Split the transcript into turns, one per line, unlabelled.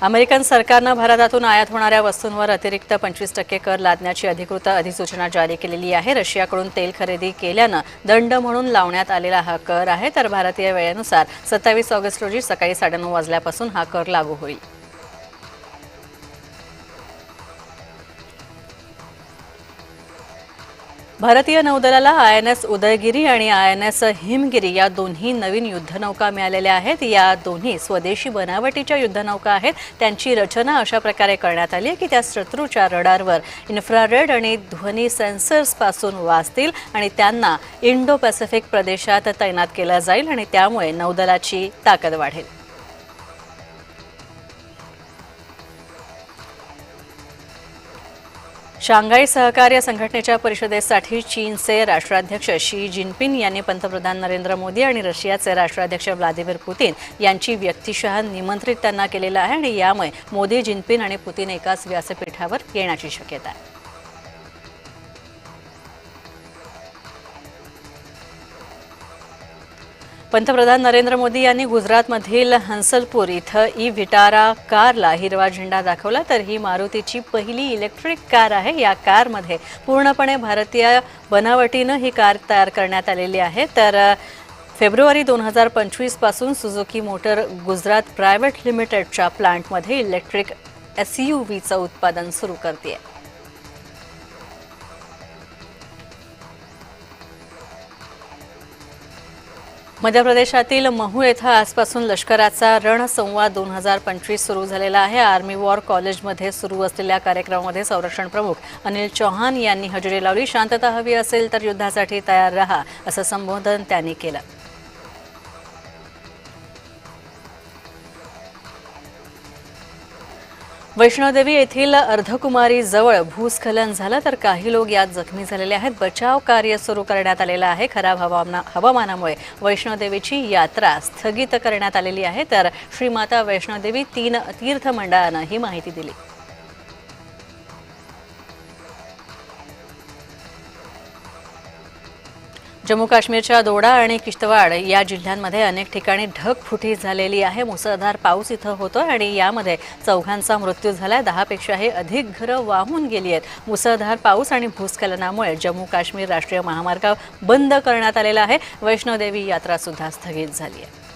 American सरकारनं भारतातून आयात होणाऱ्या वस्तूंवर अतिरिक्त 25% कर लादण्याची अधिकृत अधिसूचना जारी केलेली आहे। रशियाकडून तेल खरेदी केल्यानं दंड म्हणून लावण्यात आलेला हा कर आहे। तर भारतीय वेळेनुसार 27 ऑगस्ट रोजी सकाळी 9:30 वाजल्यापासून हा कर लागू होईल। भारतीय नौदलाला INS उदयगिरी आणि INS हिमगिरी या दोन्ही नवीन युद्धनौका मिळालेल्या आहेत। या दोन्ही स्वदेशी बनावटीच्या युद्धनौका आहेत। त्यांची रचना अशा प्रकारे करण्यात आली आहे की त्या शत्रूच्या रडारवर इन्फ्रारेड आणि ध्वनी सेन्सर्सपासून वाचतील आणि त्यांना इंडो पॅसिफिक प्रदेशात तैनात केलं जाईल आणि त्यामुळे नौदलाची ताकद वाढेल। शांघाई सहकार्य संघटनेच्या परिषदेसाठी चीनचे राष्ट्राध्यक्ष शी जिनपिंग यांनी पंतप्रधान नरेंद्र मोदी आणि रशियाचे राष्ट्राध्यक्ष व्लादिमीर पुतिन यांची व्यक्तिशः निमंत्रित त्यांना केलेलं आहे आणि यामुळे मोदी, जिनपिंग आणि पुतिन एकाच व्यासपीठावर येण्याची शक्यता आहे। पंतप्रधान नरेंद्र मोदी यांनी गुजरातमधील हंसलपूर इथं ई-विटारा कारला हिरवा झेंडा दाखवला। तर ही मारुतीची पहिली इलेक्ट्रिक कार आहे। या कारमध्ये पूर्णपणे भारतीय बनावटीनं ही कार तयार करण्यात आलेली आहे। तर फेब्रुवारी 2025 पासून सुझुकी मोटर गुजरात प्रायव्हेट लिमिटेडच्या प्लांटमध्ये इलेक्ट्रिक SUVचं उत्पादन सुरू करते आहे। मध्य प्रदेशातील महू येथे आजपासून लष्कराचा रणसंवाद 2025 सुरू झालेला आहे। आर्मी वॉर कॉलेजमध्ये सुरू असलेल्या कार्यक्रमामध्ये संरक्षण प्रमुख अनिल चौहान यांनी हजेरी लावली। शांतता हवी असेल तर युद्धासाठी तयार रहा असं संबोधन त्यांनी केलं। वैष्णोदेवी येथील अर्धकुमारी जवळ भूस्खलन झालं तर काही लोक यात जखमी झालेले आहेत। बचाव कार्य सुरू करण्यात आलेलं आहे। खराब हवामानामुळे वैष्णोदेवीची यात्रा स्थगित करण्यात आलेली आहे। तर श्रीमाता वैष्णोदेवी 3 तीर्थ मंडळानं ही माहिती दिली। जम्मू काश्मीरच्या दोडा आणि किश्तवाड़ या जिल्ह्यांमध्ये अनेक ठिकाणी ढगफुटी झालेली आहे। मुसळधार पाऊस इथं होतोय आणि यामध्ये 4घांचा मृत्यू झालाय। 10 पेक्षाही अधिक घरं वाहून गेली आहेत। मुसळधार पाऊस आणि भूस्खलनामुळे जम्मू काश्मीर राष्ट्रीय महामार्ग बंद करण्यात आलेला आहे। वैष्णोदेवी यात्रा सुद्धा स्थगित झाली आहे।